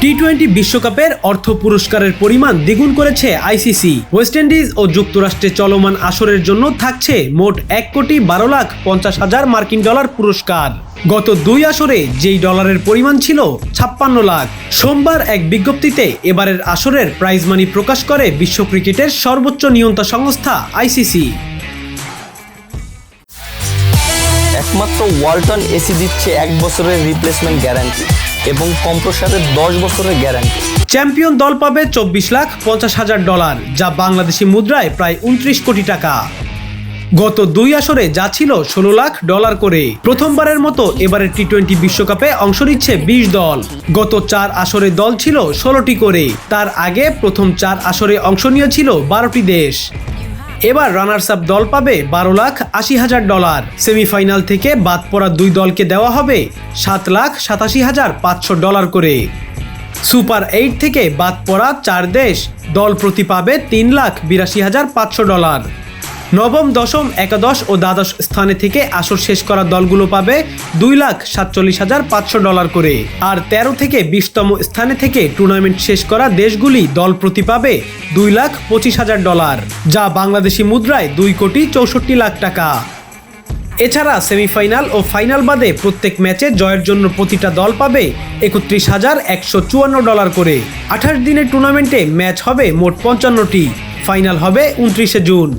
টি-20 বিশ্বকাপের অর্থ পুরস্কারের পরিমাণ দ্বিগুণ করেছে আইসিসি। ওয়েস্ট ইন্ডিজ ও যুক্তরাষ্ট্রে চলমান আসরের জন্য থাকছে মোট 1,12,50,000 মার্কিন ডলার পুরস্কার। গত 2 আসরে যেই ডলারের পরিমাণ ছিল 56 লাখ। সোমবার এক বিজ্ঞপ্তিতে এবারের আসরের প্রাইজ মানি প্রকাশ করে বিশ্ব ক্রিকেটের সর্বোচ্চ নিয়ন্ত্রণ সংস্থা আইসিসি। একমাত্র ওয়ালটন এসি দিচ্ছে 1 বছরের রিপ্লেসমেন্ট গ্যারান্টি এবং কম্প্রেসারের 10 বছরের গ্যারান্টি। চ্যাম্পিয়ন দল পাবে 24,50,000 ডলার, যা বাংলাদেশি মুদ্রায় প্রায় 29 কোটি টাকা। গত 2 আসরে যা ছিল 16 লাখ ডলার করে। প্রথমবারের মতো এবারে টি-20 বিশ্বকাপে অংশ নিচ্ছে 20 দল। গত 4 আসরে দল ছিল 16টি করে। তার আগে প্রথম 4 আসরে অংশ নিয়েছিল 12টি দেশ। এবার রানার্স আপ দল পাবে 12,80,000 ডলার। সেমিফাইনাল থেকে বাদ পড়া 2 দলকে দেওয়া হবে 7,87,500 ডলার করে। সুপার 8 থেকে বাদ পড়া 4 দেশ দল প্রতি পাবে 3,82,500 ডলার। নবম, দশম, একাদশ ও দ্বাদশ স্থানে থেকে আসর শেষ করা দলগুলো পাবে 2,47,500 ডলার করে। আর 13 থেকে 20তম স্থানে থেকে টুর্নামেন্ট শেষ করা দেশগুলি দল প্রতি পাবে 2,25,000 ডলার, যা বাংলাদেশি মুদ্রায় 2,64,00,000 টাকা। এছাড়া সেমিফাইনাল ও ফাইনাল বাদে প্রত্যেক ম্যাচে জয়ের জন্য প্রতিটা দল পাবে 31,154 ডলার করে। 28 দিনের টুর্নামেন্টে ম্যাচ হবে মোট 55টি। ফাইনাল হবে 29 জুন।